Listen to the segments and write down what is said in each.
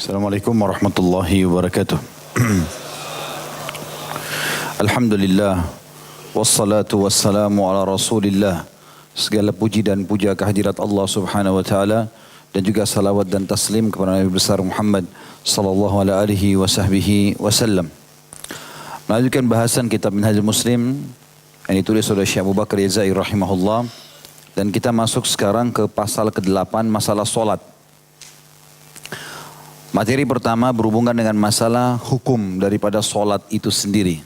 Assalamualaikum warahmatullahi wabarakatuh. Alhamdulillah wassalatu wassalamu ala Rasulillah. Segala puji dan puja kehadirat Allah Subhanahu wa taala dan juga salawat dan taslim kepada Nabi besar Muhammad sallallahu alaihi wasallam. Melanjutkan bahasan kitab Minhajul Muslim yang ditulis oleh Syekh Abu Bakar Yaza'i rahimahullah, dan kita masuk sekarang ke pasal ke-8, masalah solat. Materi pertama berhubungan dengan masalah hukum daripada solat itu sendiri.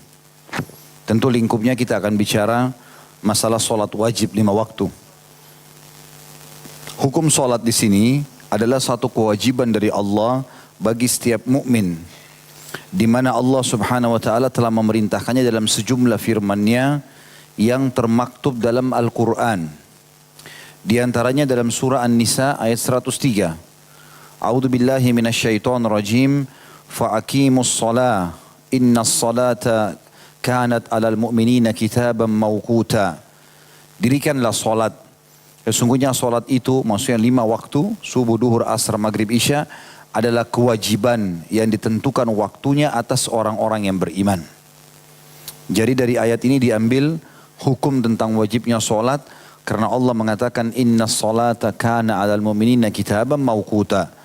Tentu lingkupnya kita akan bicara masalah solat wajib 5 waktu. Hukum solat di sini adalah satu kewajiban dari Allah bagi setiap mukmin, di mana Allah Subhanahu wa taala telah memerintahkannya dalam sejumlah firman-Nya yang termaktub dalam Al-Qur'an. Di antaranya dalam surah An-Nisa ayat 103. A'udzu billahi minasyaitonir rajim. Fa'aqimus shalah innas salata kanat 'alal mu'minina kitaban mawquta. Dirikanlah salat. Sesungguhnya salat itu maksudnya 5 waktu, subuh, duhur, asar, maghrib, isya, adalah kewajiban yang ditentukan waktunya atas orang-orang yang beriman. Jadi dari ayat ini diambil hukum tentang wajibnya salat, karena Allah mengatakan innas salata kana 'alal mu'minina kitaban mawquta.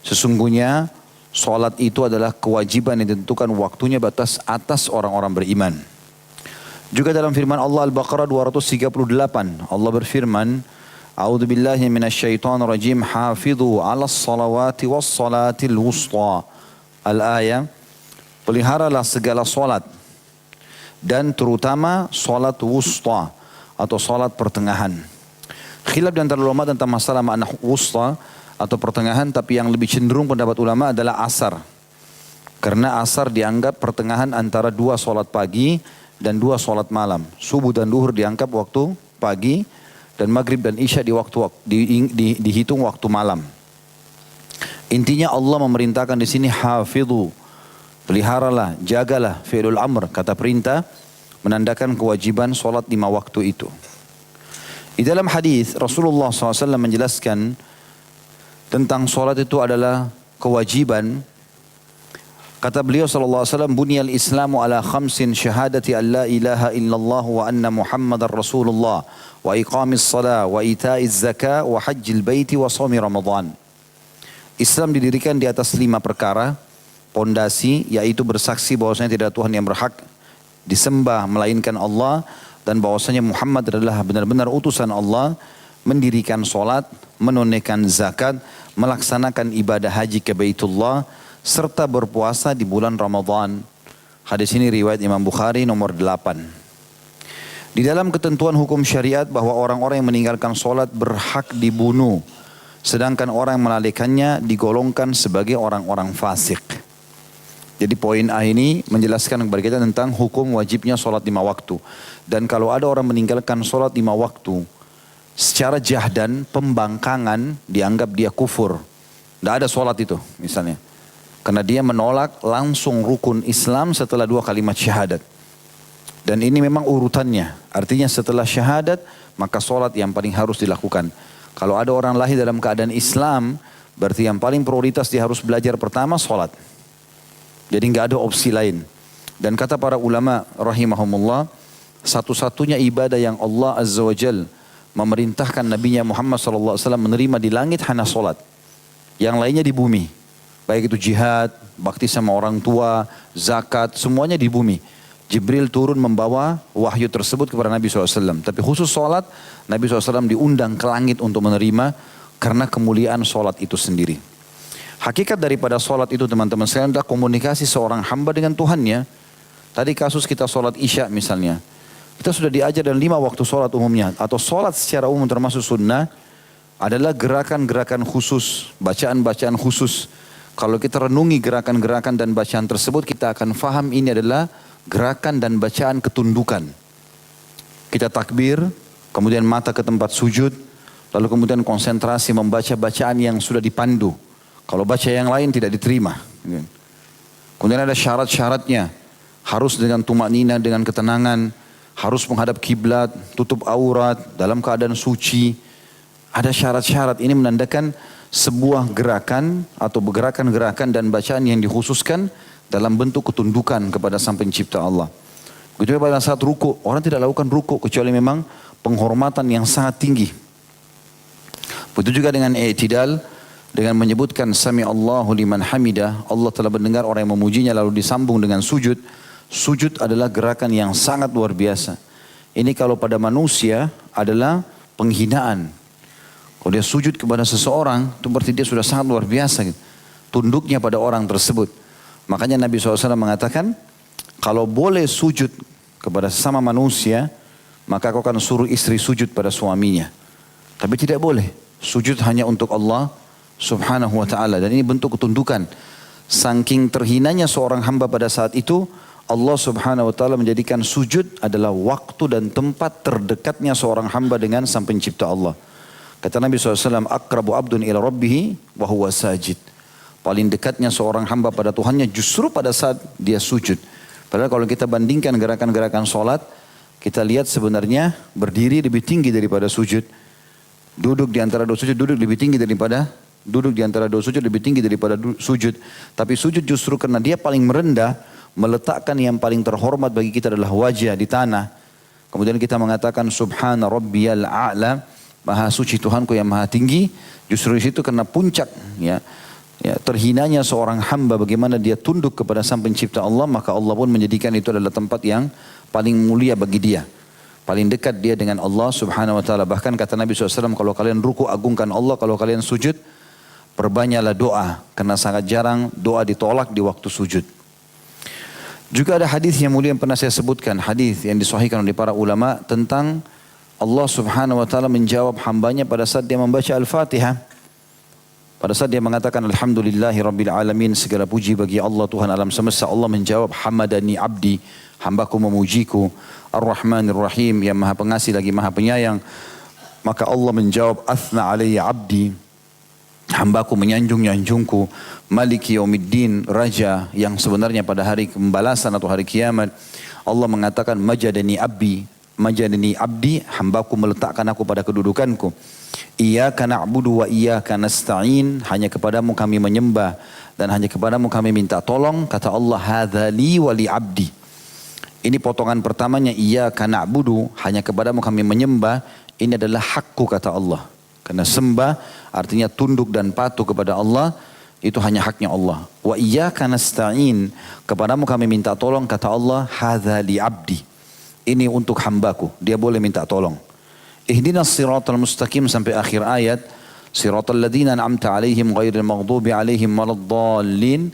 Sesungguhnya solat itu adalah kewajiban yang ditentukan waktunya atas orang-orang beriman. Juga dalam firman Allah Al-Baqarah 238, Allah berfirman, A'udzu billahi minasyaitonir rajim, hafidhu 'alas salawati was salatil wusta. Al-ayah, peliharalah segala solat dan terutama solat wusta atau solat pertengahan. Khilaf di antara ulama tentang masalah makna wusta atau pertengahan, tapi yang lebih cenderung pendapat ulama adalah asar. Karena asar dianggap pertengahan antara 2 solat pagi dan 2 solat malam. Subuh dan duhur dianggap waktu pagi dan maghrib dan isya dihitung waktu malam. Intinya Allah memerintahkan di sini hafidhu, peliharalah, jagalah, fi'lul amr, kata perintah, menandakan kewajiban solat 5 waktu itu. Di dalam hadis Rasulullah SAW menjelaskan tentang solat itu adalah kewajiban. Kata beliau sallallahu alaihi wasallam, "Bunyal Islamu ala khamsin, syahadati an la ilaha illallah wa anna Muhammadar Rasulullah, wa iqamis shalah, wa ita'iz zakah, wa hajjil baiti, wa shaumi Ramadan." Islam didirikan di atas 5 perkara pondasi, yaitu bersaksi bahwasanya tidak ada Tuhan yang berhak disembah melainkan Allah, dan bahwasanya Muhammad adalah benar-benar utusan Allah, mendirikan solat, menunaikan zakat, melaksanakan ibadah haji ke Baitullah, serta berpuasa di bulan Ramadan. Hadis ini riwayat Imam Bukhari nomor 8. Di dalam ketentuan hukum syariat bahwa orang-orang yang meninggalkan solat berhak dibunuh, sedangkan orang yang melalaikannya digolongkan sebagai orang-orang fasik. Jadi poin A ini menjelaskan kepada kita tentang hukum wajibnya solat 5 waktu. Dan kalau ada orang meninggalkan solat 5 waktu secara jahdan, pembangkangan, dianggap dia kufur. Tidak ada solat itu misalnya. Karena dia menolak langsung rukun Islam setelah 2 kalimat syahadat. Dan ini memang urutannya. Artinya setelah syahadat, maka solat yang paling harus dilakukan. Kalau ada orang lahir dalam keadaan Islam, berarti yang paling prioritas dia harus belajar pertama solat. Jadi nggak ada opsi lain. Dan kata para ulama rahimahumullah, satu-satunya ibadah yang Allah Azza wa Jal memerintahkan Nabinya Muhammad SAW menerima di langit hanya solat. Yang lainnya di bumi. Baik itu jihad, bakti sama orang tua, zakat, semuanya di bumi. Jibril turun membawa wahyu tersebut kepada Nabi SAW. Tapi khusus solat, Nabi SAW diundang ke langit untuk menerima karena kemuliaan solat itu sendiri. Hakikat daripada solat itu teman-teman sekalian adalah komunikasi seorang hamba dengan Tuhannya. Tadi kasus kita solat isya misalnya. Kita sudah diajar dalam 5 waktu sholat umumnya. Atau sholat secara umum termasuk sunnah adalah gerakan-gerakan khusus, bacaan-bacaan khusus. Kalau kita renungi gerakan-gerakan dan bacaan tersebut, kita akan faham ini adalah gerakan dan bacaan ketundukan. Kita takbir, kemudian mata ke tempat sujud, lalu kemudian konsentrasi membaca bacaan yang sudah dipandu. Kalau baca yang lain tidak diterima. Kemudian ada syarat-syaratnya. Harus dengan tumaknina, dengan ketenangan. Harus menghadap kiblat, tutup aurat, dalam keadaan suci. Ada syarat-syarat. Ini menandakan sebuah gerakan atau gerakan-gerakan dan bacaan yang dikhususkan dalam bentuk ketundukan kepada Sang Pencipta Allah. Begitu pada saat ruku, orang tidak lakukan ruku kecuali memang penghormatan yang sangat tinggi. Begitu juga dengan i'tidal, dengan menyebutkan Sami Allahu liman hamidah, Allah telah mendengar orang yang memujinya, lalu disambung dengan sujud. Sujud adalah gerakan yang sangat luar biasa. Ini kalau pada manusia adalah penghinaan. Kalau dia sujud kepada seseorang, itu berarti dia sudah sangat luar biasa. Gitu. Tunduknya pada orang tersebut. Makanya Nabi SAW mengatakan, kalau boleh sujud kepada sesama manusia, maka kau akan suruh istri sujud pada suaminya. Tapi tidak boleh. Sujud hanya untuk Allah subhanahu wa ta'ala. Dan ini bentuk ketundukan. Saking terhinanya seorang hamba pada saat itu, Allah subhanahu wa ta'ala menjadikan sujud adalah waktu dan tempat terdekatnya seorang hamba dengan Sang Pencipta Allah. Kata Nabi SAW, akrabu abdun ila rabbihi wa huwa sajid. Paling dekatnya seorang hamba pada Tuhannya justru pada saat dia sujud. Padahal kalau kita bandingkan gerakan-gerakan sholat, kita lihat sebenarnya berdiri lebih tinggi daripada sujud. Duduk di antara dua sujud, duduk lebih tinggi daripada duduk di antara dua sujud lebih tinggi daripada sujud. Tapi sujud justru karena dia paling merendah, meletakkan yang paling terhormat bagi kita adalah wajah di tanah. Kemudian kita mengatakan subhana rabbiyal a'la, maha suci Tuhanku yang maha tinggi. Justru di situ karena puncak ya, terhinanya seorang hamba bagaimana dia tunduk kepada Sang Pencipta Allah, maka Allah pun menjadikan itu adalah tempat yang paling mulia bagi dia. Paling dekat dia dengan Allah subhanahu wa ta'ala. Bahkan kata Nabi SAW, kalau kalian ruku agungkan Allah, kalau kalian sujud perbanyaklah doa. Karena sangat jarang doa ditolak di waktu sujud. Juga ada hadis yang mulia yang pernah saya sebutkan. Hadis yang disahihkan oleh para ulama tentang Allah subhanahu wa ta'ala menjawab hambanya pada saat dia membaca Al-Fatihah. Pada saat dia mengatakan Alhamdulillahi Rabbil Alamin, segala puji bagi Allah Tuhan alam semesta, Allah menjawab hamadani abdi, hambaku memujiku, Ar-Rahmanir Rahim, yang maha pengasih lagi maha penyayang. Maka Allah menjawab athna alayya abdi, hambaku menyanjung-nyanjungku, Maliki Yaumiddin, raja yang sebenarnya pada hari pembalasan atau hari kiamat. Allah mengatakan majadani abdi, hambaku meletakkan aku pada kedudukanku. Iyyaka na'budu wa iyyaka nasta'in, hanya kepadamu kami menyembah dan hanya kepadamu kami minta tolong. Kata Allah, hadza li wa li abdi. Ini potongan pertamanya, iyyaka na'budu, hanya kepadamu kami menyembah. Ini adalah hakku kata Allah. Karena sembah artinya tunduk dan patuh kepada Allah, itu hanya haknya Allah. Wa iyyaka nasta'in, kepadamu kami minta tolong. Kata Allah, hadza li abdi. Ini untuk hambaku, dia boleh minta tolong. Ihdinas siratal mustaqim sampai akhir ayat. Siratal ladzina an'amta alaihim ghairil maghdubi alaihim waladdallin.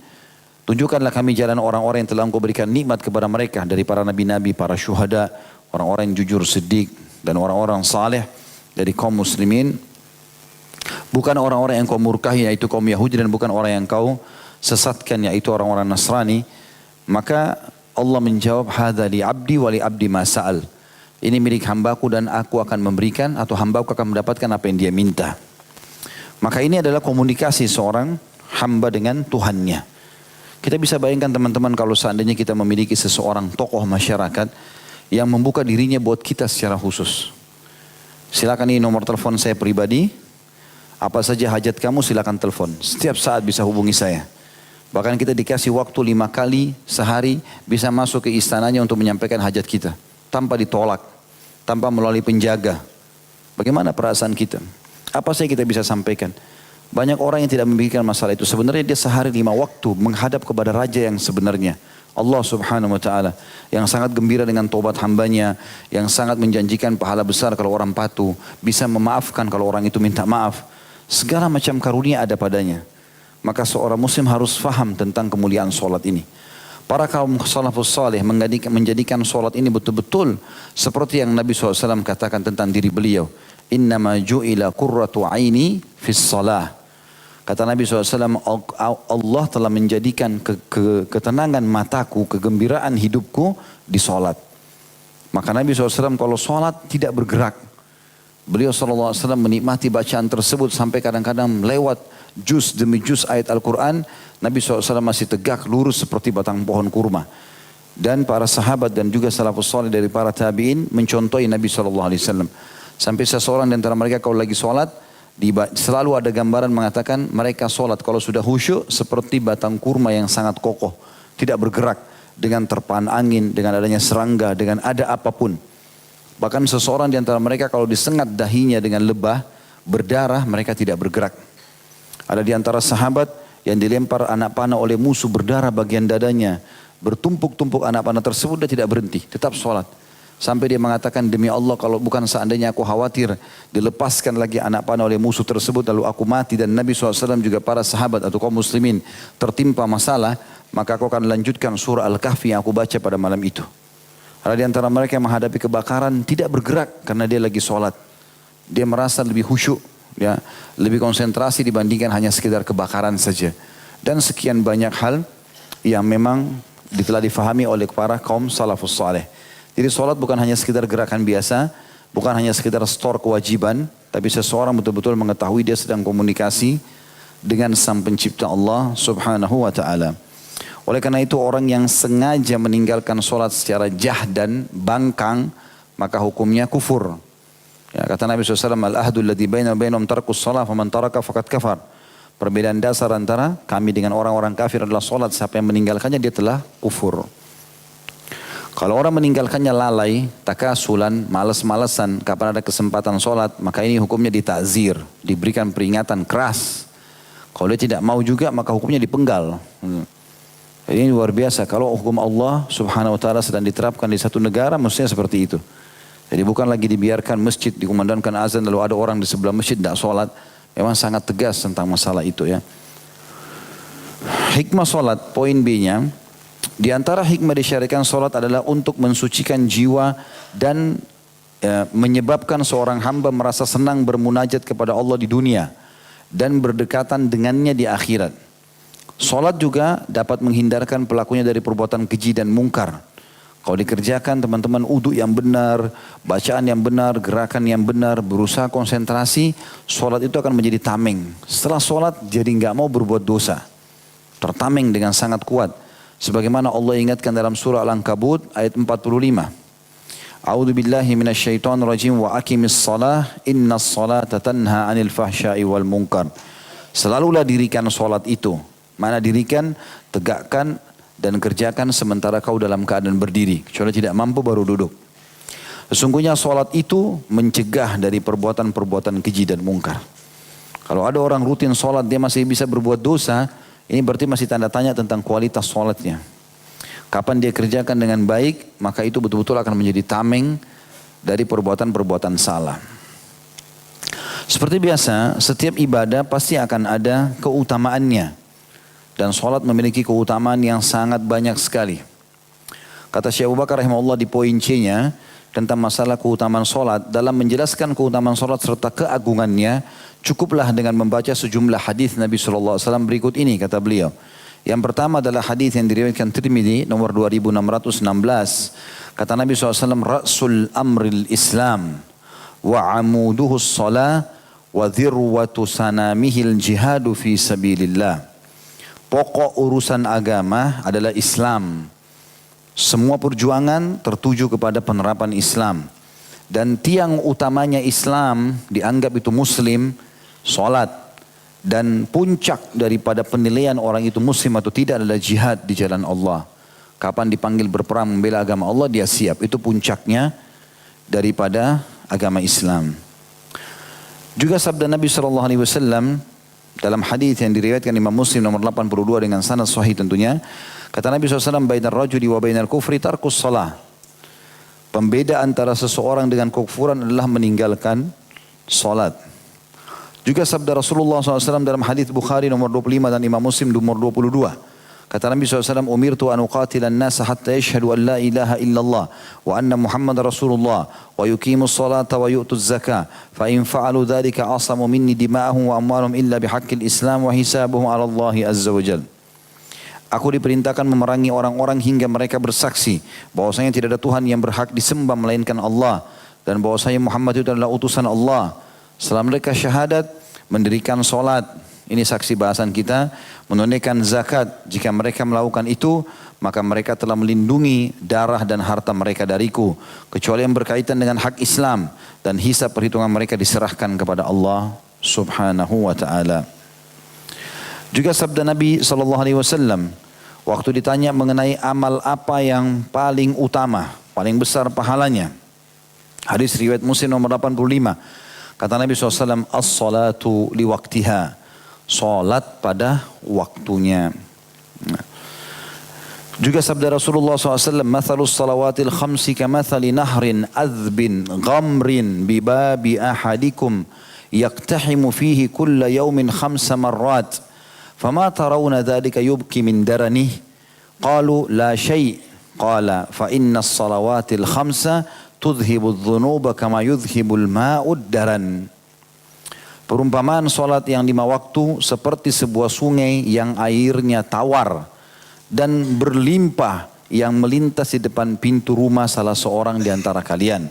Tunjukkanlah kami jalan orang-orang yang telah Engkau berikan nikmat kepada mereka dari para nabi-nabi, para syuhada, orang-orang yang jujur siddiq dan orang-orang saleh dari kaum muslimin. Bukan orang-orang yang kau murkahi yaitu kaum Yahudi, dan bukan orang yang kau sesatkan yaitu orang-orang Nasrani. Maka Allah menjawab hadza li abdi wa li abdi ma sa'al. Ini milik hambaku dan aku akan memberikan, atau hambaku akan mendapatkan apa yang dia minta. Maka ini adalah komunikasi seorang hamba dengan Tuhannya. Kita bisa bayangkan teman-teman kalau seandainya kita memiliki seseorang tokoh masyarakat yang membuka dirinya buat kita secara khusus. Silakan, ini nomor telepon saya pribadi. Apa saja hajat kamu silakan telepon. Setiap saat bisa hubungi saya. Bahkan kita dikasih waktu 5 kali sehari bisa masuk ke istananya untuk menyampaikan hajat kita. Tanpa ditolak, tanpa melalui penjaga. Bagaimana perasaan kita? Apa saja kita bisa sampaikan? Banyak orang yang tidak memikirkan masalah itu. Sebenarnya dia sehari 5 waktu menghadap kepada raja yang sebenarnya. Allah subhanahu wa ta'ala. Yang sangat gembira dengan taubat hambanya. Yang sangat menjanjikan pahala besar kalau orang patuh. Bisa memaafkan kalau orang itu minta maaf. Segala macam karunia ada padanya. Maka seorang muslim harus faham tentang kemuliaan solat ini. Para kaum salafus salih menjadikan solat ini betul-betul seperti yang Nabi SAW katakan tentang diri beliau. Innama ju'ila qurratu aini fis salah. Kata Nabi SAW, Allah telah menjadikan ketenangan mataku, kegembiraan hidupku di solat. Maka Nabi SAW kalau solat tidak bergerak. Beliau SAW menikmati bacaan tersebut sampai kadang-kadang lewat juz demi juz ayat Al-Quran. Nabi SAW masih tegak lurus seperti batang pohon kurma. Dan para sahabat dan juga salafus salih dari para tabi'in mencontohi Nabi SAW. Sampai seseorang di antara mereka kalau lagi sholat, Selalu ada gambaran mengatakan mereka sholat kalau sudah khusyuk seperti batang kurma yang sangat kokoh. Tidak bergerak dengan terpaan angin, dengan adanya serangga, dengan ada apapun. Bahkan seseorang di antara mereka kalau disengat dahinya dengan lebah, berdarah, mereka tidak bergerak. Ada di antara sahabat yang dilempar anak panah oleh musuh, berdarah bagian dadanya. Bertumpuk-tumpuk anak panah tersebut, dia tidak berhenti, tetap sholat. Sampai dia mengatakan, demi Allah kalau bukan seandainya aku khawatir dilepaskan lagi anak panah oleh musuh tersebut lalu aku mati dan Nabi SAW juga para sahabat atau kaum muslimin tertimpa masalah, maka aku akan lanjutkan surah Al-Kahfi yang aku baca pada malam itu. Ada di antara mereka yang menghadapi kebakaran tidak bergerak karena dia lagi sholat. Dia merasa lebih khusyuk, ya, lebih konsentrasi dibandingkan hanya sekedar kebakaran saja. Dan sekian banyak hal yang memang telah difahami oleh para kaum salafus saleh. Jadi sholat bukan hanya sekedar gerakan biasa, bukan hanya sekedar store kewajiban, tapi seseorang betul-betul mengetahui dia sedang komunikasi dengan Sang Pencipta Allah Subhanahu wa taala. Oleh karena itu orang yang sengaja meninggalkan sholat secara jahdan, bangkang, maka hukumnya kufur. Ya, kata Nabi SAW, al-ahdul ladzi baina bainahum tarkus shalah faman taraka faqad kafar. Perbedaan dasar antara kami dengan orang-orang kafir adalah sholat. Siapa yang meninggalkannya dia telah kufur. Kalau orang meninggalkannya lalai, takasulan, malas-malasan, kapan ada kesempatan sholat, maka ini hukumnya ditakzir, diberikan peringatan keras. Kalau dia tidak mau juga, maka hukumnya dipenggal. Ini luar biasa. Kalau hukum Allah Subhanahu wa taala sedang diterapkan di satu negara, mestinya seperti itu. Jadi bukan lagi dibiarkan masjid dikumandangkan azan lalu ada orang di sebelah masjid tidak sholat. Memang sangat tegas tentang masalah itu ya. Hikmah sholat, poin B-nya. Di antara hikmah disyariatkan sholat adalah untuk mensucikan jiwa dan menyebabkan seorang hamba merasa senang bermunajat kepada Allah di dunia. Dan berdekatan dengannya di akhirat. Sholat juga dapat menghindarkan pelakunya dari perbuatan keji dan mungkar. Kalau dikerjakan teman-teman uduk yang benar, bacaan yang benar, gerakan yang benar, berusaha konsentrasi, sholat itu akan menjadi tameng. Setelah sholat jadi nggak mau berbuat dosa. Tertameng dengan sangat kuat. Sebagaimana Allah ingatkan dalam surah Al-Ankabut ayat 45. A'udzu billahi minasyaitonir rajim wa aqimis shalah innas salata tanha 'anil fahsya'i wal munkar. Selalulah dirikan sholat itu. Mana dirikan, tegakkan dan kerjakan sementara kau dalam keadaan berdiri. Kecuali tidak mampu baru duduk. Sesungguhnya sholat itu mencegah dari perbuatan-perbuatan keji dan mungkar. Kalau ada orang rutin sholat dia masih bisa berbuat dosa, ini berarti masih tanda tanya tentang kualitas sholatnya. Kapan dia kerjakan dengan baik, maka itu betul-betul akan menjadi tameng dari perbuatan-perbuatan salah. Seperti biasa, setiap ibadah pasti akan ada keutamaannya. Dan sholat memiliki keutamaan yang sangat banyak sekali. Kata Syekh Abu Bakar rahimahullah di poin C-nya tentang masalah keutamaan sholat. Dalam menjelaskan keutamaan sholat serta keagungannya, cukuplah dengan membaca sejumlah hadis Nabi SAW berikut ini, kata beliau. Yang pertama adalah hadis yang diriwayatkan Tirmidzi nomor 2616. Kata Nabi SAW, Ra'sul amril Islam wa amuduhus salah wa dhirwatu sanamihil jihadu fi sabilillah. Pokok urusan agama adalah Islam. Semua perjuangan tertuju kepada penerapan Islam. Dan tiang utamanya Islam dianggap itu Muslim, sholat. Dan puncak daripada penilaian orang itu Muslim atau tidak adalah jihad di jalan Allah. Kapan dipanggil berperang membela agama Allah dia siap. Itu puncaknya daripada agama Islam. Juga sabda Nabi SAW dalam hadis yang diriwayatkan Imam Muslim nomor 82 dengan sanad sahih tentunya. Kata Nabi SAW, bainar rajuli wa bainal kufri tarkus salah. Pembeda antara seseorang dengan kekufuran adalah meninggalkan salat. Juga sabda Rasulullah SAW dalam hadis Bukhari nomor 25 dan Imam Muslim nomor 22. Kata Nabi SAW, umirtu an uqatilan nasa hatta yashhadu an la ilaha illallah wa anna Muhammad Rasulullah wa yuqimus salata wa yu'tuz zakah fa in fa'alu dhalika asamu minni dima'ahum wa amwalahum illa bihaqqil Islam wa hisabuhum 'ala Allah azza wa jalla. Aku diperintahkan memerangi orang-orang hingga mereka bersaksi bahwasanya tidak ada Tuhan yang berhak disembah melainkan Allah dan bahwasanya Muhammad itu adalah utusan Allah. Setelah mereka syahadat, mendirikan salat, ini saksi bahasan kita, menunaikan zakat. Jika mereka melakukan itu, maka mereka telah melindungi darah dan harta mereka dariku. Kecuali yang berkaitan dengan hak Islam. Dan hisab perhitungan mereka diserahkan kepada Allah Subhanahu wa ta'ala. Juga sabda Nabi SAW waktu ditanya mengenai amal apa yang paling utama, paling besar pahalanya. Hadis riwayat Muslim nomor 85. Kata Nabi SAW, as-salatu liwaktiha. Salat pada waktunya. Juga sabda Rasulullah SAW, mathalus salawatil khamsi kamathali nahrin azbin ghamrin bibabi ahadikum yaktahimu fihi kulla yawmin khamsa marrat. Fama tarawna dhalika yubki min daranih. Qalu la syai'. Qala fa inna salawatil khamsa tudhibu dhunuba kama yudhibul ma'ud daran. Perumpamaan solat yang 5 waktu seperti sebuah sungai yang airnya tawar dan berlimpah yang melintas di depan pintu rumah salah seorang di antara kalian,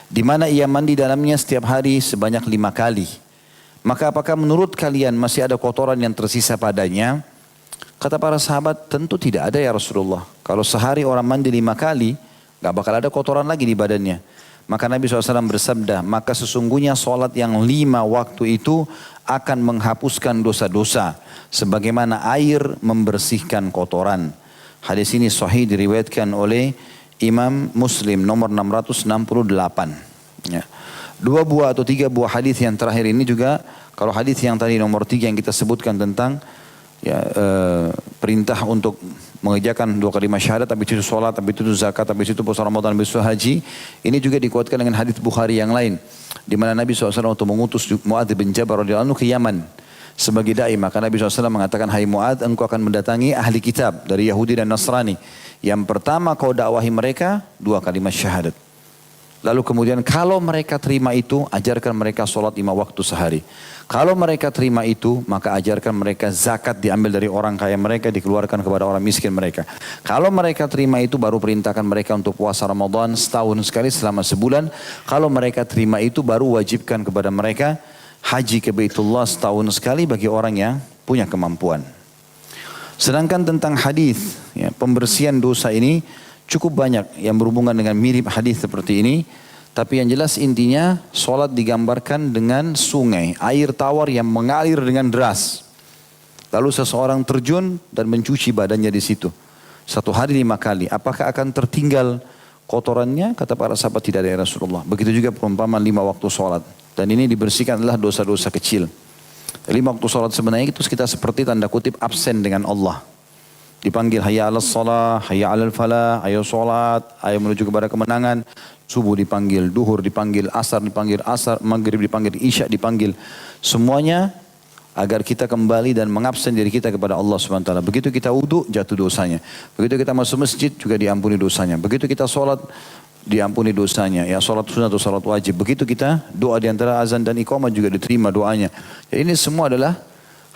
di mana ia mandi dalamnya setiap hari sebanyak 5 kali. Maka apakah menurut kalian masih ada kotoran yang tersisa padanya? Kata para sahabat, tentu tidak ada ya Rasulullah. Kalau sehari orang mandi 5 kali, gak bakal ada kotoran lagi di badannya. Maka Nabi SAW bersabda, maka sesungguhnya solat yang 5 waktu itu akan menghapuskan dosa-dosa sebagaimana air membersihkan kotoran. Hadis ini sahih diriwayatkan oleh Imam Muslim nomor 668. Ya. 2 buah atau 3 buah hadis yang terakhir ini juga, kalau hadis yang tadi nomor 3 yang kita sebutkan tentang ya, perintah untuk mengerjakan 2 kalimat syahadat, habis itu sholat, habis itu zakat, habis itu puasa Ramadan, habis itu haji. Ini juga dikuatkan dengan hadis Bukhari yang lain, di mana Nabi SAW untuk mengutus Mu'adz bin Jabal radhiyallahu anhu ke Yaman sebagai dai. Maka Nabi SAW mengatakan, hai Mu'adz, engkau akan mendatangi ahli kitab dari Yahudi dan Nasrani. Yang pertama kau dakwahi mereka 2 kalimat syahadat. Lalu kemudian kalau mereka terima itu, ajarkan mereka sholat 5 waktu sehari. Kalau mereka terima itu, maka ajarkan mereka zakat diambil dari orang kaya mereka, dikeluarkan kepada orang miskin mereka. Kalau mereka terima itu, baru perintahkan mereka untuk puasa Ramadan setahun sekali selama sebulan. Kalau mereka terima itu, baru wajibkan kepada mereka haji ke Baitullah setahun sekali bagi orang yang punya kemampuan. Sedangkan tentang hadis, ya, pembersihan dosa ini cukup banyak yang berhubungan dengan mirip hadis seperti ini. Tapi yang jelas intinya solat digambarkan dengan sungai, air tawar yang mengalir dengan deras. Lalu seseorang terjun dan mencuci badannya di situ. 1 hari 5 kali. Apakah akan tertinggal kotorannya? Kata para sahabat, tidak ada ya Rasulullah. Begitu juga perumpamaan 5 waktu solat. Dan ini dibersihkan adalah dosa-dosa kecil. 5 waktu solat sebenarnya itu kita seperti tanda kutip absen dengan Allah. Dipanggil hayya 'alas shalah, hayya 'alal falah, ayo salat, ayo menuju kepada kemenangan. Subuh dipanggil, duhur dipanggil, asar dipanggil, maghrib dipanggil, isya dipanggil. Semuanya agar kita kembali dan mengabsen diri kita kepada Allah SWT. Begitu kita wudu, jatuh dosanya. Begitu kita masuk masjid, juga diampuni dosanya. Begitu kita sholat, diampuni dosanya. Ya, sholat sunnah atau sholat wajib. Begitu kita doa di antara azan dan iqamah juga diterima doanya. Jadi ini semua adalah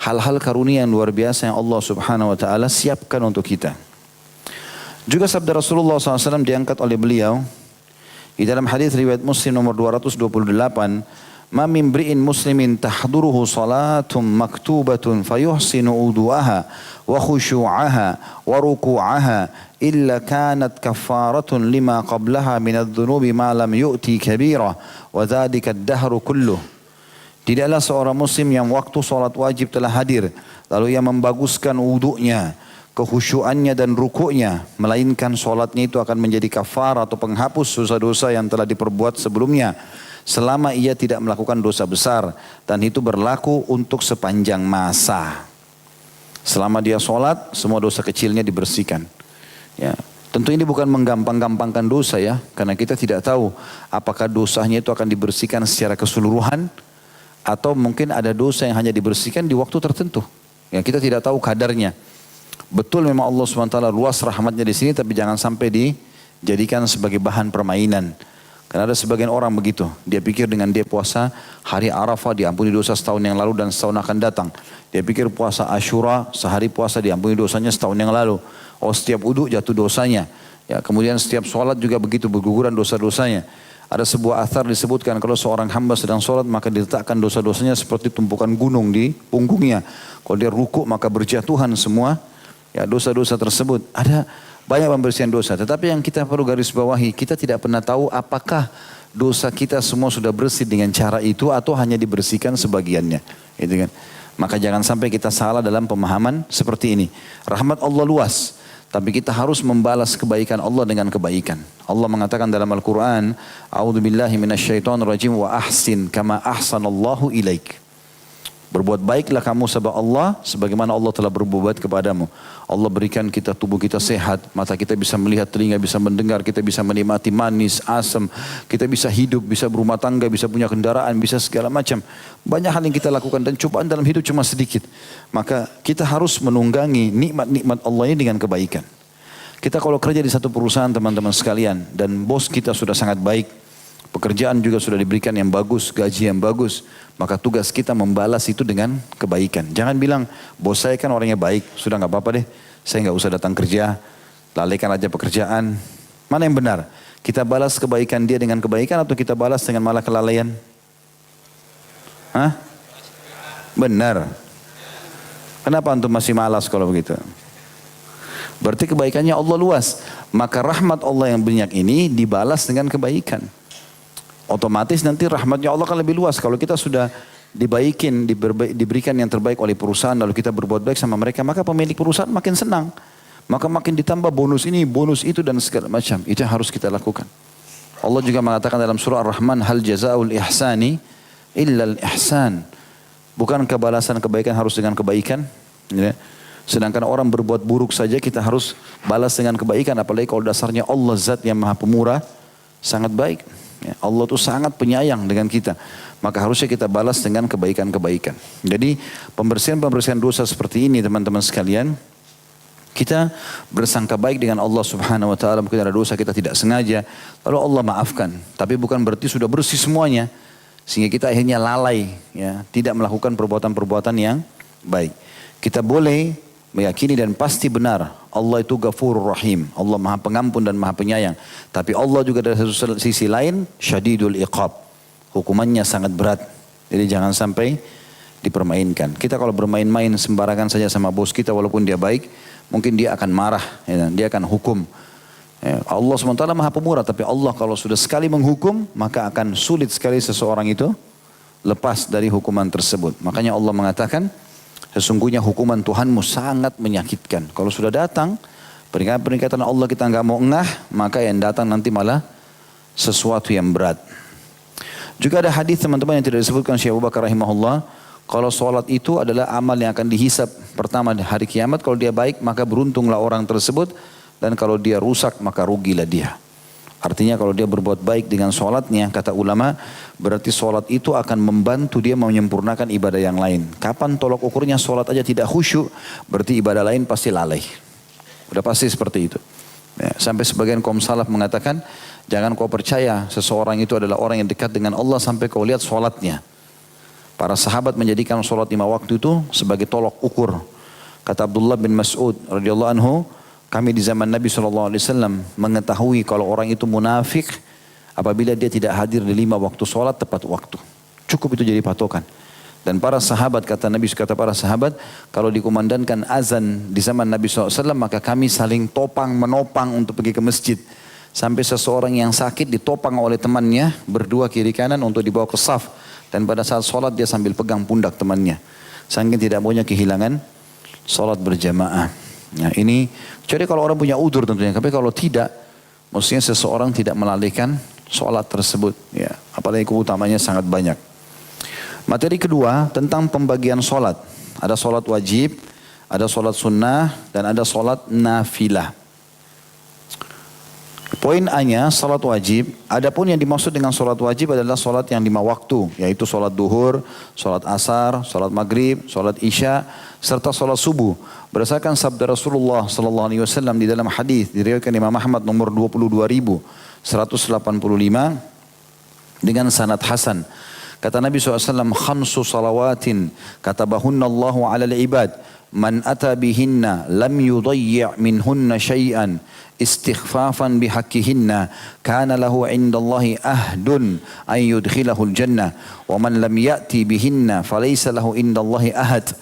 hal-hal karunia yang luar biasa yang Allah Subhanahu wa ta'ala siapkan untuk kita. Juga sabda Rasulullah SAW diangkat oleh beliau di dalam hadis riwayat Muslim nomor 228, "Ma min mri'in muslimin tahduruhu salatun maktubatun fayuhsinu wudu'aha wa khushu'aha wa ruku'aha illa kanat kaffaratun lima qablaha min adh-dhunubi ma lam yu'ti kabira wa dzalika ad-dahru kulluh." Tidaklah seorang muslim yang waktu salat wajib telah hadir lalu ia membaguskan wudu'nya, kekhusyuannya dan rukuknya, melainkan solatnya itu akan menjadi kafar atau penghapus dosa-dosa yang telah diperbuat sebelumnya selama ia tidak melakukan dosa besar, dan itu berlaku untuk sepanjang masa. Selama dia solat, semua dosa kecilnya dibersihkan. Ya, tentu ini bukan menggampang-gampangkan dosa ya, karena kita tidak tahu apakah dosanya itu akan dibersihkan secara keseluruhan atau mungkin ada dosa yang hanya dibersihkan di waktu tertentu. Ya, kita tidak tahu kadarnya. Betul memang Allah SWT luas rahmatnya di sini, tapi jangan sampai dijadikan sebagai bahan permainan. Karena ada sebagian orang begitu, dia pikir dengan dia puasa hari Arafah diampuni dosa setahun yang lalu dan setahun akan datang. Dia pikir puasa Ashura, sehari puasa diampuni dosanya setahun yang lalu. Oh, setiap wudu jatuh dosanya. Ya, kemudian setiap sholat juga begitu, berguguran dosa-dosanya. Ada sebuah athar disebutkan kalau seorang hamba sedang sholat maka diletakkan dosa-dosanya seperti tumpukan gunung di punggungnya. Kalau dia rukuk maka berjatuhan semua ya dosa-dosa tersebut. Ada banyak pembersihan dosa. Tetapi yang kita perlu garis bawahi, kita tidak pernah tahu apakah dosa kita semua sudah bersih dengan cara itu atau hanya dibersihkan sebagiannya. Gitu kan. Maka jangan sampai kita salah dalam pemahaman seperti ini. Rahmat Allah luas. Tapi kita harus membalas kebaikan Allah dengan kebaikan. Allah mengatakan dalam Al-Quran, A'udzubillahi minasyaitonirrajim wa ahsin kama ahsanallahu ilaik. Berbuat baiklah kamu sebab Allah, sebagaimana Allah telah berbuat kepadamu. Allah berikan kita tubuh kita sehat, mata kita bisa melihat, telinga bisa mendengar, kita bisa menikmati manis, asam, kita bisa hidup, bisa berumah tangga, bisa punya kendaraan, bisa segala macam. Banyak hal yang kita lakukan dan cobaan dalam hidup cuma sedikit. Maka kita harus menunggangi nikmat-nikmat Allah ini dengan kebaikan. Kita kalau kerja di satu perusahaan teman-teman sekalian dan bos kita sudah sangat baik, pekerjaan juga sudah diberikan yang bagus, gaji yang bagus, maka tugas kita membalas itu dengan kebaikan. Jangan bilang, bos saya kan orangnya baik, sudah nggak apa-apa deh, saya nggak usah datang kerja, lalaikan aja pekerjaan. Mana yang benar? Kita balas kebaikan dia dengan kebaikan atau kita balas dengan malah kelalaian? Hah? Benar. Kenapa antum masih malas kalau begitu? Berarti kebaikannya Allah luas. Maka rahmat Allah yang banyak ini dibalas dengan kebaikan. Otomatis nanti rahmatnya Allah akan lebih luas. Kalau kita sudah diberikan yang terbaik oleh perusahaan, lalu kita berbuat baik sama mereka, maka pemilik perusahaan makin senang. Maka makin ditambah bonus ini, bonus itu dan segala macam. Itu yang harus kita lakukan. Allah juga mengatakan dalam surah Ar-Rahman, hal jazaul ihsani illal ihsan. Bukankah balasan kebaikan harus dengan kebaikan? Ya. Sedangkan orang berbuat buruk saja kita harus balas dengan kebaikan. Apalagi kalau dasarnya Allah zat yang maha pemurah, sangat baik. Ya, Allah itu sangat penyayang dengan kita. Maka harusnya kita balas dengan kebaikan-kebaikan. Jadi pembersihan-pembersihan dosa seperti ini teman-teman sekalian, kita bersangka baik dengan Allah subhanahu wa ta'ala. Mungkin ada dosa kita tidak sengaja, lalu Allah maafkan. Tapi bukan berarti sudah bersih semuanya. Sehingga kita akhirnya lalai, ya, tidak melakukan perbuatan-perbuatan yang baik. Kita boleh meyakini dan pasti benar Allah itu Ghafurur Rahim. Allah maha pengampun dan maha penyayang. Tapi Allah juga dari satu sisi lain syadidul iqab. Hukumannya sangat berat. Jadi jangan sampai dipermainkan. Kita kalau bermain-main sembarangan saja sama bos kita walaupun dia baik, mungkin dia akan marah, ya, dia akan hukum. Ya, Allah SWT maha pemurah, tapi Allah kalau sudah sekali menghukum, maka akan sulit sekali seseorang itu lepas dari hukuman tersebut. Makanya Allah mengatakan, sesungguhnya hukuman Tuhanmu sangat menyakitkan. Kalau sudah datang, peringatan Allah kita nggak mau engah, maka yang datang nanti malah sesuatu yang berat. Juga ada hadis teman-teman yang tidak disebutkan Syekh Abu Bakar rahimahullah, kalau sholat itu adalah amal yang akan dihisab pertama di hari kiamat. Kalau dia baik, maka beruntunglah orang tersebut. Dan kalau dia rusak, maka rugilah dia. Artinya kalau dia berbuat baik dengan sholatnya, kata ulama, berarti sholat itu akan membantu dia menyempurnakan ibadah yang lain. Kapan tolok ukurnya sholat aja tidak khusyuk, berarti ibadah lain pasti lalai. Udah pasti seperti itu. Ya, sampai sebagian kaum salaf mengatakan, jangan kau percaya seseorang itu adalah orang yang dekat dengan Allah sampai kau lihat sholatnya. Para sahabat menjadikan sholat 5 waktu itu sebagai tolok ukur. Kata Abdullah bin Mas'ud radhiyallahu anhu, kami di zaman Nabi SAW mengetahui kalau orang itu munafik apabila dia tidak hadir di 5 waktu sholat tepat waktu. Cukup itu jadi patokan. Dan para sahabat, kata Nabi, kata para sahabat, kalau dikumandangkan azan di zaman Nabi SAW, maka kami saling topang menopang untuk pergi ke masjid. Sampai seseorang yang sakit ditopang oleh temannya berdua kiri kanan untuk dibawa ke saf. Dan pada saat sholat dia sambil pegang pundak temannya. Saking tidak maunya kehilangan sholat berjamaah. Nah ini, jadi kalau orang punya udur tentunya, tapi kalau tidak, maksudnya seseorang tidak melalaikan sholat tersebut. Ya, apalagi keutamanya sangat banyak. Materi kedua tentang pembagian sholat. Ada sholat wajib, ada sholat sunnah, dan ada sholat nafilah. Poin A-nya sholat wajib. Adapun yang dimaksud dengan sholat wajib adalah sholat yang 5 waktu, yaitu sholat duhur, sholat asar, sholat maghrib, sholat isya, serta sholat subuh. Berdasarkan sabda Rasulullah SAW di dalam hadis diriwayatkan Imam Ahmad nomor 22.185 dengan sanad hasan. Kata Nabi SAW, khamsu salawatin katabahunna Allahu ala al-ibad. Man ata bihinna lam yudayyi' minhunna syai'an istighfafan bihaqqihinna kana lahu 'indallahi ahdun ay yudkhilahul jannah wa man lam ya'ti bihinna falaysa lahu 'indallahi ahad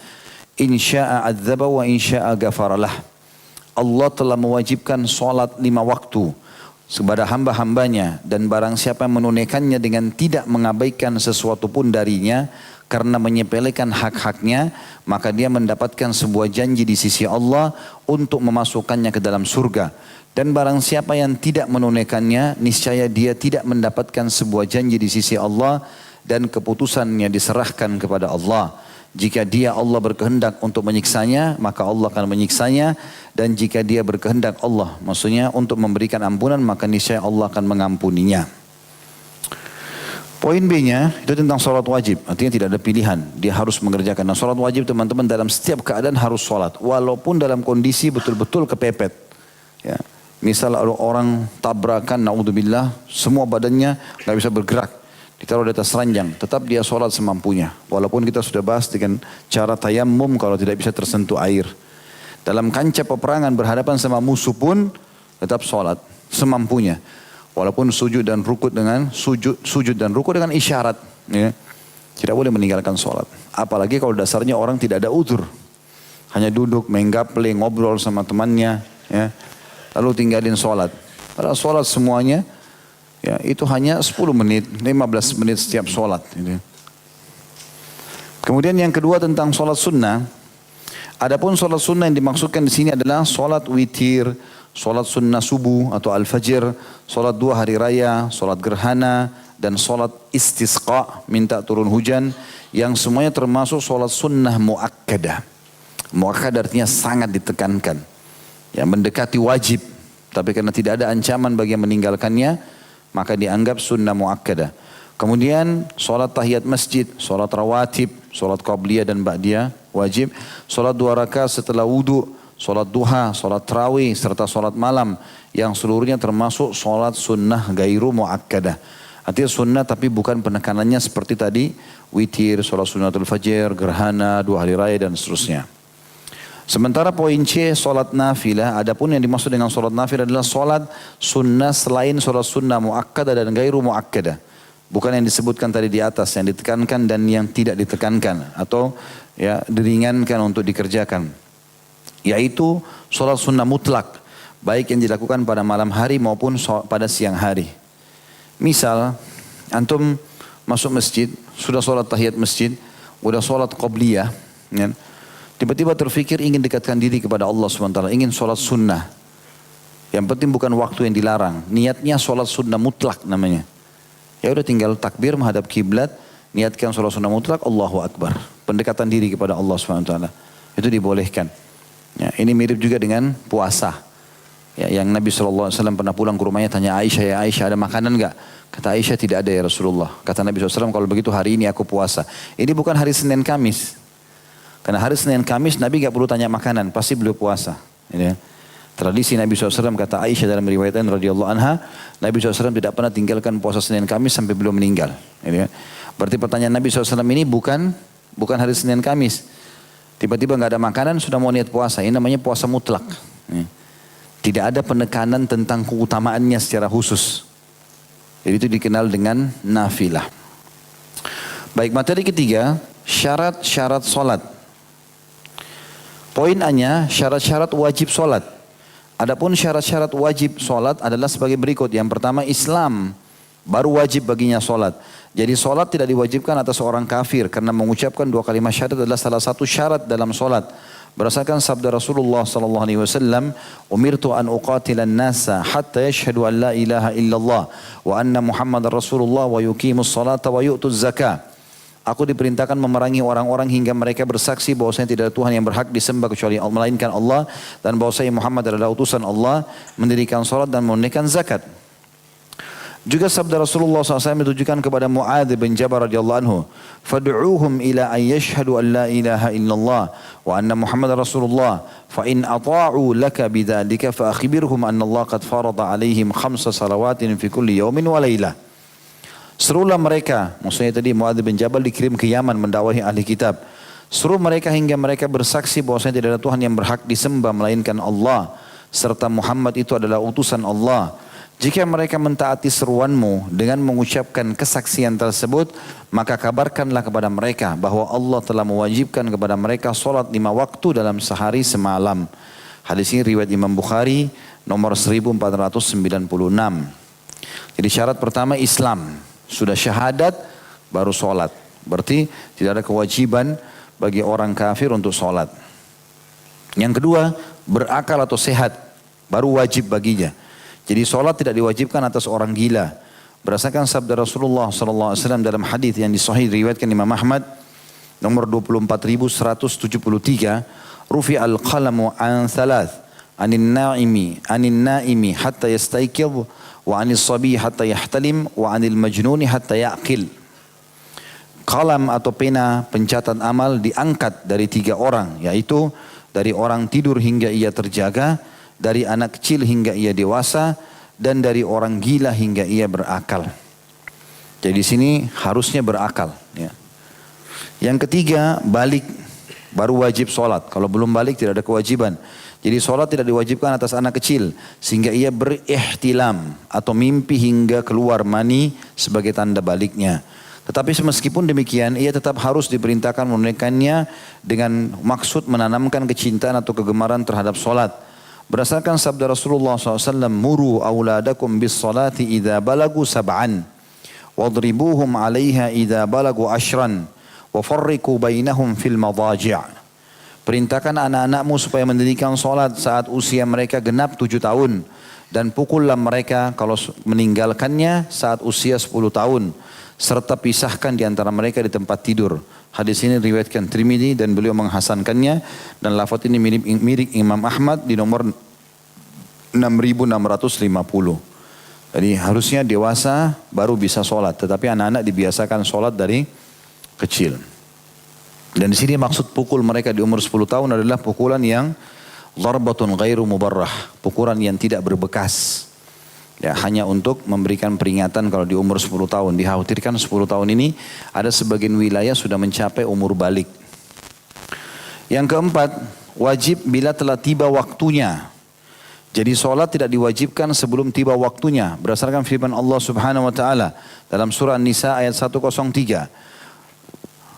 in syaa'a 'adzaba wa in syaa'a ghafara lah. Allah telah mewajibkan salat 5 waktu. kepada hamba-hambanya, dan barang siapa yang menunaikannya dengan tidak mengabaikan sesuatu pun darinya karena menyepelekan hak-haknya, maka dia mendapatkan sebuah janji di sisi Allah untuk memasukkannya ke dalam surga. Dan barang siapa yang tidak menunaikannya, niscaya dia tidak mendapatkan sebuah janji di sisi Allah dan keputusannya diserahkan kepada Allah. Jika dia Allah berkehendak untuk menyiksanya, maka Allah akan menyiksanya. Dan jika dia berkehendak Allah, maksudnya untuk memberikan ampunan, maka niscaya Allah akan mengampuninya. Poin B-nya itu tentang sholat wajib. Artinya tidak ada pilihan, dia harus mengerjakan. Nah, sholat wajib teman-teman dalam setiap keadaan harus sholat. Walaupun dalam kondisi betul-betul kepepet. Ya. Misal orang tabrakan, naudzubillah, semua badannya nggak bisa bergerak, ditaruh di atas ranjang, tetap dia sholat semampunya. Walaupun kita sudah bahas dengan cara tayammum kalau tidak bisa tersentuh air. Dalam kancah peperangan berhadapan sama musuh pun tetap sholat semampunya. Walaupun sujud dan rukuk dengan isyarat. Ya. Tidak boleh meninggalkan sholat. Apalagi kalau dasarnya orang tidak ada udzur. Hanya duduk, main gaple, ngobrol sama temannya. Ya. Lalu tinggalin sholat. Padahal sholat semuanya, ya, itu hanya 10 menit, 15 menit setiap sholat. Gitu. Kemudian yang kedua tentang sholat sunnah. Adapun sholat sunnah yang dimaksudkan di sini adalah sholat witir, sholat sunnah subuh atau al-fajr, sholat 2 hari raya, sholat gerhana, dan sholat istisqa, minta turun hujan, yang semuanya termasuk sholat sunnah muakkadah. Muakkadah artinya sangat ditekankan. Ya, mendekati wajib, tapi karena tidak ada ancaman bagi yang meninggalkannya, maka dianggap sunnah muakkadah. Kemudian sholat tahiyat masjid, sholat rawatib, sholat qabliyah dan ba'diyah wajib, sholat 2 rakaat setelah wudu, sholat duha, sholat tarawih, serta sholat malam, yang seluruhnya termasuk sholat sunnah gairu muakkadah. Artinya sunnah tapi bukan penekanannya seperti tadi, witir, sholat sunnatul fajr, gerhana, 2 hari raya dan seterusnya. Sementara poin C, solat nafilah. Adapun yang dimaksud dengan solat nafilah adalah solat sunnah selain solat sunnah muakkadah dan gairu muakkadah. Bukan yang disebutkan tadi di atas, yang ditekankan dan yang tidak ditekankan. Atau ya diringankan untuk dikerjakan. Yaitu solat sunnah mutlak. Baik yang dilakukan pada malam hari maupun pada siang hari. Misal, antum masuk masjid, sudah solat tahiyat masjid, sudah solat qabliyah. Ya. Tiba-tiba terfikir ingin dekatkan diri kepada Allah SWT, ingin sholat sunnah. Yang penting bukan waktu yang dilarang. Niatnya sholat sunnah mutlak namanya. Ya udah tinggal takbir menghadap kiblat, niatkan sholat sunnah mutlak, Allahu Akbar. Pendekatan diri kepada Allah SWT. Itu dibolehkan. Ya, ini mirip juga dengan puasa. Ya, yang Nabi SAW pernah pulang ke rumahnya tanya Aisyah, ya Aisyah ada makanan enggak? Kata Aisyah tidak ada ya Rasulullah. Kata Nabi SAW, kalau begitu hari ini aku puasa. Ini bukan hari Senin Kamis. Karena hari Senin Kamis Nabi gak perlu tanya makanan, pasti beliau puasa. Ini, tradisi Nabi SAW kata Aisyah dalam riwayatan radhiyallahu anha, Nabi SAW tidak pernah tinggalkan puasa Senin Kamis sampai beliau meninggal. Ini, berarti pertanyaan Nabi SAW ini bukan hari Senin Kamis. Tiba-tiba gak ada makanan sudah mau niat puasa, ini namanya puasa mutlak. Ini, tidak ada penekanan tentang keutamaannya secara khusus. Jadi itu dikenal dengan nafilah. Baik, materi ketiga, syarat-syarat solat. Poin A-nya syarat-syarat wajib solat. Adapun syarat-syarat wajib solat adalah sebagai berikut. Yang pertama Islam, baru wajib baginya solat. Jadi solat tidak diwajibkan atas orang kafir karena mengucapkan 2 kalimat syahadat adalah salah satu syarat dalam solat. Berdasarkan sabda Rasulullah SAW, umirtu an uqatilan nasa hatta yashhadu an la ilaha illallah wa anna Muhammadar Rasulullah wa yuqimus salata wa yu'tuz zakah. Aku diperintahkan memerangi orang-orang hingga mereka bersaksi bahwasanya tidak ada Tuhan yang berhak disembah kecuali Allah, melainkan Allah, dan bahwasanya Muhammad adalah utusan Allah, mendirikan salat dan menunaikan zakat. Juga sabda Rasulullah SAW ditujukan kepada Mu'adz bin Jabal radhiyallahu anhu, "Fad'uuhum ila an yashhadu an la ilaha illallah wa anna Muhammadar Rasulullah, fa in ata'u laka bidzalika fa akhbirhum anna Allah qad farada 'alaihim 5 salawatin fi kulli yawmin wa lailah." Serulah mereka, maksudnya tadi Mu'adz bin Jabal dikirim ke Yaman mendakwahi ahli kitab. Seru mereka hingga mereka bersaksi bahwasanya tidak ada Tuhan yang berhak disembah melainkan Allah, serta Muhammad itu adalah utusan Allah. Jika mereka mentaati seruanmu dengan mengucapkan kesaksian tersebut, maka kabarkanlah kepada mereka bahwa Allah telah mewajibkan kepada mereka solat 5 waktu dalam sehari semalam. Hadis ini riwayat Imam Bukhari nomor 1496. Jadi syarat pertama Islam, sudah syahadat baru sholat. Berarti tidak ada kewajiban bagi orang kafir untuk sholat. Yang kedua, berakal atau sehat, baru wajib baginya. Jadi sholat tidak diwajibkan atas orang gila. Berdasarkan sabda Rasulullah SAW dalam hadis yang disahih riwayatkan Imam Ahmad nomor 24173, rufi al-qalamu an thalath, anin naimi hatta yastayqidh, wa anis sabi hatta yahtalim, wa anil majnuni hatta yaqil. Kalam atau pena pencatat amal diangkat dari 3 orang, yaitu dari orang tidur hingga ia terjaga, dari anak kecil hingga ia dewasa, dan dari orang gila hingga ia berakal. Jadi di sini harusnya berakal. Ya. Yang ketiga, balik, baru wajib sholat. Kalau belum balik tidak ada kewajiban. Jadi sholat tidak diwajibkan atas anak kecil, sehingga ia berihtilam atau mimpi hingga keluar mani sebagai tanda baliknya. Tetapi meskipun demikian, ia tetap harus diperintahkan menunaikannya dengan maksud menanamkan kecintaan atau kegemaran terhadap sholat. Berdasarkan sabda Rasulullah SAW, muru awladakum bis salati idha balagu sab'an, wadribuhum alaiha idha balagu ashran, wa farriku bainahum fil madaji'. Perintahkan anak-anakmu supaya mendirikan sholat saat usia mereka genap 7 tahun. Dan pukullah mereka kalau meninggalkannya saat usia 10 tahun. Serta pisahkan di antara mereka di tempat tidur. Hadis ini riwayatkan Tirmidzi dan beliau menghasankannya. Dan lafaz ini mirip Imam Ahmad di nomor 6650. Jadi harusnya dewasa baru bisa sholat. Tetapi anak-anak dibiasakan sholat dari kecil. Dan di sini maksud pukul mereka di umur 10 tahun adalah pukulan yang darbatun ghairu mubarrah. Pukulan yang tidak berbekas. Ya, hanya untuk memberikan peringatan kalau di umur 10 tahun. Dikhawatirkan 10 tahun ini ada sebagian wilayah sudah mencapai umur balik. Yang keempat, wajib bila telah tiba waktunya. Jadi sholat tidak diwajibkan sebelum tiba waktunya. Berdasarkan firman Allah Subhanahu wa taala dalam surah An-Nisa ayat 103.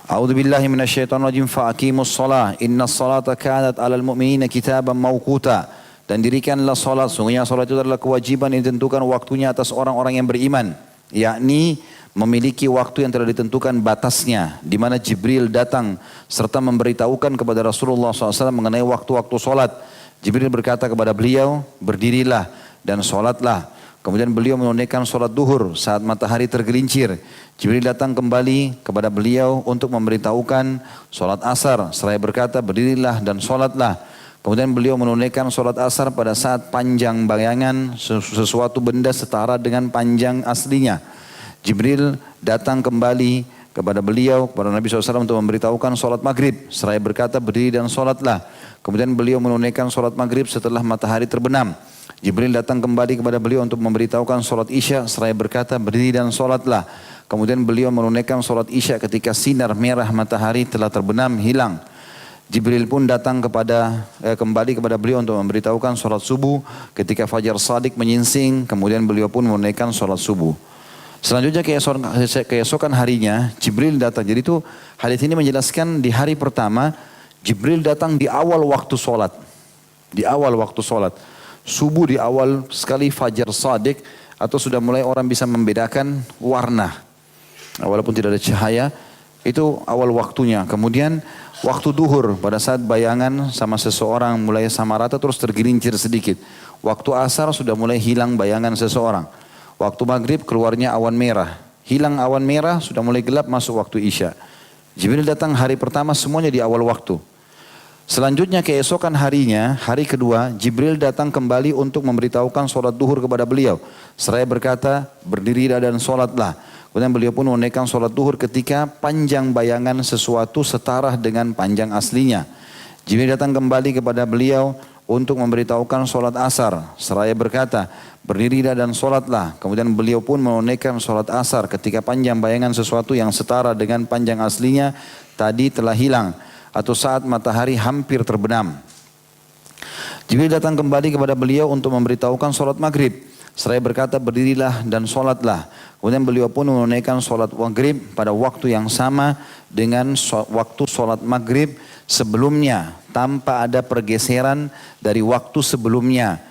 A'udzu billahi minasyaitonir rajim, faqimus shalah innas salata kanat 'alal mu'minina kitaban mawquta. Dan dirikanlah salat, sungguhnya salat itu adalah kewajiban yang ditentukan waktunya atas orang-orang yang beriman, yakni memiliki waktu yang telah ditentukan batasnya, di mana Jibril datang serta memberitahukan kepada Rasulullah SAW mengenai waktu-waktu salat. Jibril berkata kepada beliau, berdirilah dan salatlah. Kemudian beliau menunaikan salat duhur saat matahari tergelincir. Jibril datang kembali kepada beliau untuk memberitahukan salat asar. Seraya berkata, berdirilah dan salatlah. Kemudian beliau menunaikan sholat asar pada saat panjang bayangan sesuatu benda setara dengan panjang aslinya. Jibril datang kembali kepada beliau, kepada Nabi SAW untuk memberitahukan sholat maghrib. Seraya berkata, berdiri dan sholatlah. Kemudian beliau menunaikan sholat maghrib setelah matahari terbenam. Jibril datang kembali kepada beliau untuk memberitahukan sholat isya. Seraya berkata, berdiri dan sholatlah. Kemudian beliau menunaikan sholat isya ketika sinar merah matahari telah terbenam hilang. Jibril pun datang kembali kepada beliau untuk memberitahukan sholat subuh ketika fajar shadiq menyingsing. Kemudian beliau pun menunaikan sholat subuh. Selanjutnya keesokan harinya Jibril datang. Jadi itu hadis ini menjelaskan di hari pertama Jibril datang di awal waktu sholat. Di awal waktu sholat. Subuh di awal sekali fajar shadiq atau sudah mulai orang bisa membedakan warna. Walaupun tidak ada cahaya. Itu awal waktunya. Kemudian waktu duhur pada saat bayangan sama seseorang mulai sama rata terus tergelincir sedikit. Waktu asar sudah mulai hilang bayangan seseorang. Waktu maghrib keluarnya awan merah. Hilang awan merah sudah mulai gelap masuk waktu isya. Jibril datang hari pertama semuanya di awal waktu. Selanjutnya keesokan harinya, hari kedua, Jibril datang kembali untuk memberitahukan sholat duhur kepada beliau. Seraya berkata, berdirilah dan sholatlah. Kemudian beliau pun menunaikan sholat duhur ketika panjang bayangan sesuatu setara dengan panjang aslinya. Jibril datang kembali kepada beliau untuk memberitahukan sholat asar. Seraya berkata, berdirilah dan sholatlah. Kemudian beliau pun menunaikan sholat asar ketika panjang bayangan sesuatu yang setara dengan panjang aslinya tadi telah hilang. Atau saat matahari hampir terbenam. Jibril datang kembali kepada beliau untuk memberitahukan sholat maghrib. Seraya berkata, berdirilah dan sholatlah. Kemudian beliau pun menunaikan sholat maghrib pada waktu yang sama dengan waktu sholat maghrib sebelumnya. Tanpa ada pergeseran dari waktu sebelumnya.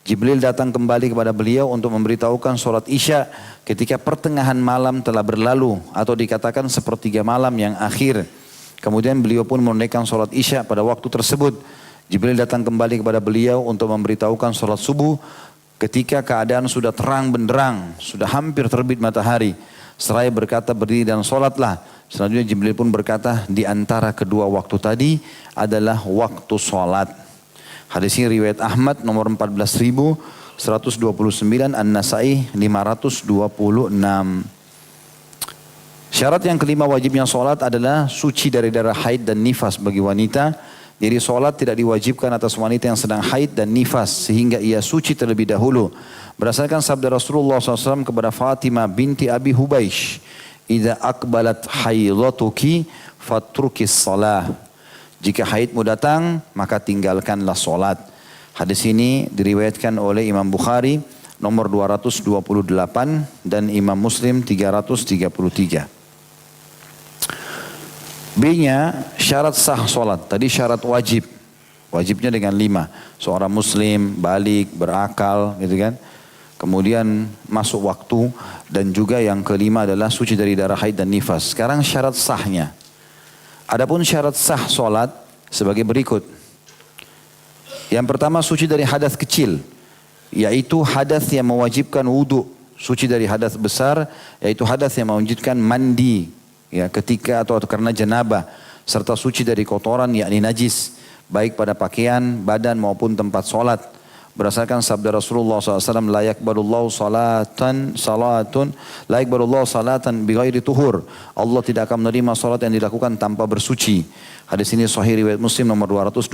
Jibril datang kembali kepada beliau untuk memberitahukan sholat isya ketika pertengahan malam telah berlalu atau dikatakan sepertiga malam yang akhir. Kemudian beliau pun menunaikan sholat isya pada waktu tersebut. Jibril datang kembali kepada beliau untuk memberitahukan sholat subuh ketika keadaan sudah terang benderang, sudah hampir terbit matahari. Seraya berkata berdiri dan sholatlah. Selanjutnya Jibril pun berkata di antara kedua waktu tadi adalah waktu sholat. Hadis ini riwayat Ahmad nomor 14.129, An-Nasai 526. Syarat yang kelima wajibnya sholat adalah suci dari darah haid dan nifas bagi wanita. Jadi sholat tidak diwajibkan atas wanita yang sedang haid dan nifas sehingga ia suci terlebih dahulu. Berdasarkan sabda Rasulullah SAW kepada Fatimah binti Abi Hubaish, "Idza akbalat haidatuki fatrukis salah." Jika haidmu datang, maka tinggalkanlah solat. Hadis ini diriwayatkan oleh Imam Bukhari nomor 228 dan Imam Muslim 333. B-nya syarat sah solat. Tadi syarat wajib. Wajibnya dengan 5. Seorang muslim, balik, berakal, gitu kan. Kemudian masuk waktu dan juga yang kelima adalah suci dari darah haid dan nifas. Sekarang syarat sahnya. Adapun syarat sah solat sebagai berikut. Yang pertama suci dari hadas kecil, yaitu hadas yang mewajibkan wudu. Suci dari hadas besar, yaitu hadas yang mewajibkan mandi, ya ketika atau karena janabah, serta suci dari kotoran yakni najis, baik pada pakaian, badan maupun tempat solat. Berdasarkan sabda Rasulullah SAW, la yakbalullahu salatan bighairi tuhur. Allah tidak akan menerima salat yang dilakukan tanpa bersuci. Hadis ini sahih riwayat Muslim nomor 224.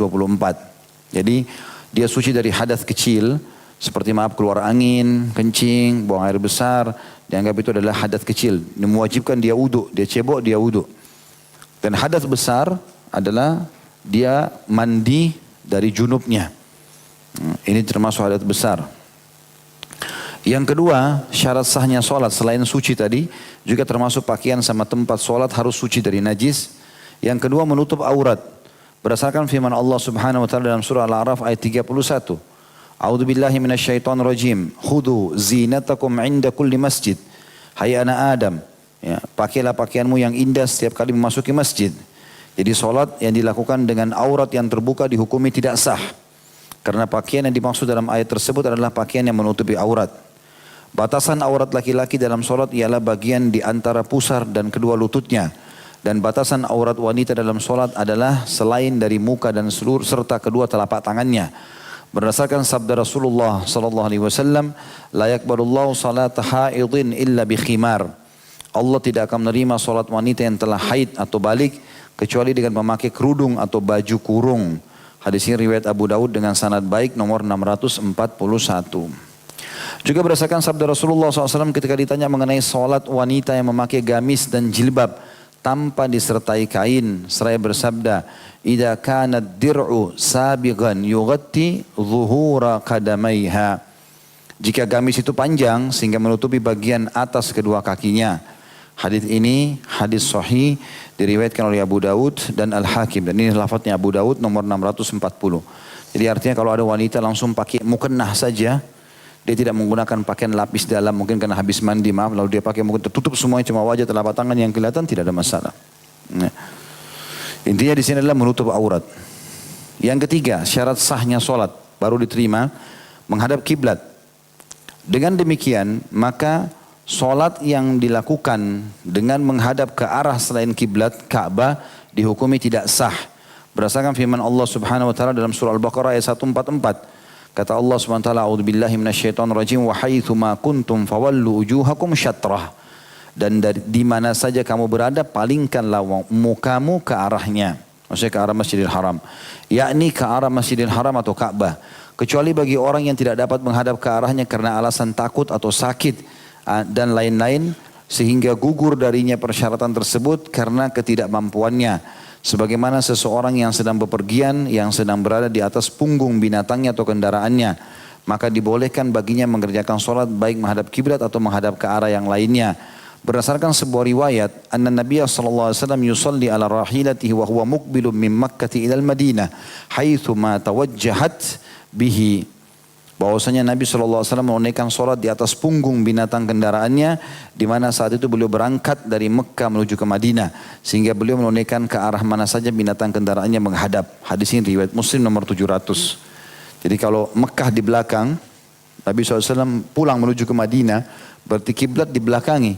Jadi dia suci dari hadas kecil, seperti keluar angin, kencing, buang air besar, dianggap itu adalah hadas kecil. Ini mewajibkan dia wudu, dia cebok, dia wudu. Dan hadas besar adalah dia mandi dari junubnya. Ini termasuk hadas besar. Yang kedua, syarat sahnya solat selain suci tadi, juga termasuk pakaian sama tempat solat harus suci dari najis. Yang kedua, menutup aurat. Berdasarkan firman Allah Subhanahu wa taala dalam surah Al-A'raf ayat 31. A'udzu billahi minasyaitonir rajim. Khudhu zinatakum 'inda kulli masjid. Hai anak Adam, ya, pakailah pakaianmu yang indah setiap kali memasuki masjid. Jadi solat yang dilakukan dengan aurat yang terbuka dihukumi tidak sah. Karena pakaian yang dimaksud dalam ayat tersebut adalah pakaian yang menutupi aurat. Batasan aurat laki-laki dalam solat ialah bagian di antara pusar dan kedua lututnya. Dan batasan aurat wanita dalam solat adalah selain dari muka dan seluruh serta kedua telapak tangannya. Berdasarkan sabda Rasulullah SAW, la yakbalullahu salata haidin illa bi khimar. Allah tidak akan menerima solat wanita yang telah haid atau balik kecuali dengan memakai kerudung atau baju kurung. Hadis ini riwayat Abu Daud dengan sanad baik nomor 641. Juga berdasarkan sabda Rasulullah SAW ketika ditanya mengenai solat wanita yang memakai gamis dan jilbab tanpa disertai kain, seraya bersabda, "Idza kanat dir'u sabighan yughatti zuhura qadamaiha." Jika gamis itu panjang sehingga menutupi bagian atas kedua kakinya. Hadis ini hadis sahih diriwayatkan oleh Abu Daud dan Al-Hakim, dan ini lafadznya Abu Daud nomor 640. Jadi artinya kalau ada wanita langsung pakai mukennah saja, dia tidak menggunakan pakaian lapis dalam, mungkin karena habis mandi, lalu dia pakai mungkin tertutup semuanya, cuma wajah telapak tangan yang kelihatan, tidak ada masalah. Nah, intinya di sini adalah menutup aurat. Yang ketiga, syarat sahnya solat baru diterima menghadap kiblat. Dengan demikian maka solat yang dilakukan dengan menghadap ke arah selain kiblat Ka'bah dihukumi tidak sah. Berdasarkan firman Allah Subhanahu wa taala dalam surah Al-Baqarah ayat 144. Kata Allah Subhanahu wa taala, "A'udzubillahi minasyaitonir rajim wa haitsu ma kuntum fawallu wujuhakum syatrah." Dan di mana saja kamu berada, palingkanlah mukamu ke arahnya. Maksudnya ke arah Masjidil Haram. Yakni ke arah Masjidil Haram atau Ka'bah. Kecuali bagi orang yang tidak dapat menghadap ke arahnya karena alasan takut atau sakit dan lain-lain sehingga gugur darinya persyaratan tersebut karena ketidakmampuannya. Sebagaimana seseorang yang sedang bepergian, yang sedang berada di atas punggung binatangnya atau kendaraannya, maka dibolehkan baginya mengerjakan sholat baik menghadap kiblat atau menghadap ke arah yang lainnya. Berdasarkan sebuah riwayat, anna Nabiya sallallahu alaihi wasallam yusalli ala rahilatihi wa huwa muqbilun min Makkah ila al-Madinah, haitsu ma tawajjahat bihi. bahwasanya Nabi SAW menunaikan sholat di atas punggung binatang kendaraannya, di mana saat itu beliau berangkat dari Mekah menuju ke Madinah, sehingga beliau menunaikan ke arah mana saja binatang kendaraannya menghadap. Hadis ini riwayat Muslim nomor 700. Jadi kalau Mekah di belakang, Nabi SAW pulang menuju ke Madinah, berarti kiblat di belakangi.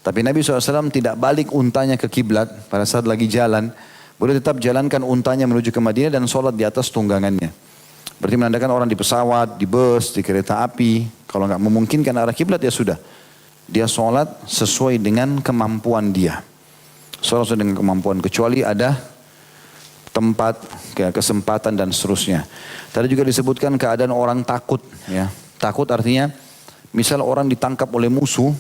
Tapi Nabi SAW tidak balik untanya ke kiblat pada saat lagi jalan. Boleh tetap jalankan untanya menuju ke Madinah dan sholat di atas tunggangannya. Berarti menandakan orang di pesawat, di bus, di kereta api. Kalau nggak memungkinkan arah kiblat ya sudah. Dia sholat sesuai dengan kemampuan dia. Sholat sesuai dengan kemampuan. Kecuali ada tempat, kesempatan dan seterusnya. Tadi juga disebutkan keadaan orang takut. Ya. Takut artinya misal orang ditangkap oleh musuh.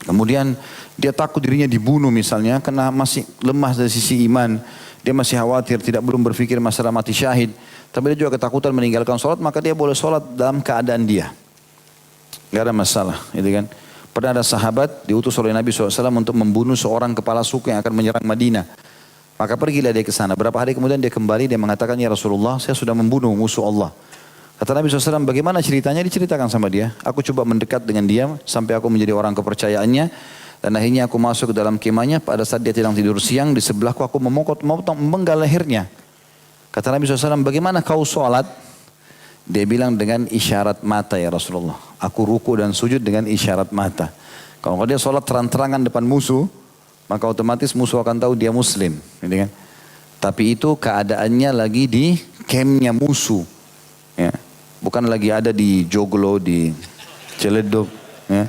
Kemudian dia takut dirinya dibunuh misalnya karena masih lemah dari sisi iman. Dia masih khawatir, belum berpikir masalah mati syahid. Tapi dia juga ketakutan meninggalkan sholat, maka dia boleh sholat dalam keadaan dia. Gak ada masalah, gitu kan. Pernah ada sahabat diutus oleh Nabi SAW untuk membunuh seorang kepala suku yang akan menyerang Madinah. Maka pergilah dia ke sana. Berapa hari kemudian dia kembali, dia mengatakan, ya Rasulullah, saya sudah membunuh musuh Allah. Kata Nabi SAW, bagaimana ceritanya? Diceritakan sama dia. Aku coba mendekat dengan dia sampai aku menjadi orang kepercayaannya. Dan akhirnya aku masuk ke dalam kemahnya. Pada saat dia sedang tidur siang, di sebelahku aku memenggal lehernya. Kata Nabi SAW, bagaimana kau sholat? Dia bilang dengan isyarat mata ya Rasulullah. Aku ruku dan sujud dengan isyarat mata. Kalau dia sholat terang-terangan depan musuh, maka otomatis musuh akan tahu dia muslim. Gitu kan? Tapi itu keadaannya lagi di campnya musuh. Ya. Bukan lagi ada di Joglo, di Ciledug. Ya.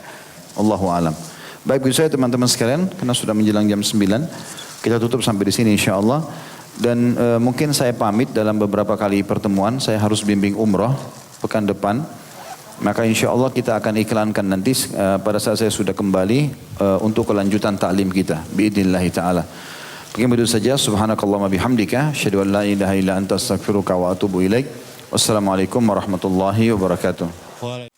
Allahu alam. Baik, begitu saya teman-teman sekalian, karena sudah menjelang jam 9. Kita tutup sampai di sini insya Allah. Dan mungkin saya pamit dalam beberapa kali pertemuan. Saya harus bimbing umrah pekan depan. Maka insya Allah kita akan iklankan nanti pada saat saya sudah kembali untuk kelanjutan ta'lim kita. Biidnillahi ta'ala. Begitu saja. Subhanakallahumma bihamdika. Asyhadu an la ilaha illa anta astaghfiruka wa atubu ilaik. Wassalamualaikum warahmatullahi wabarakatuh.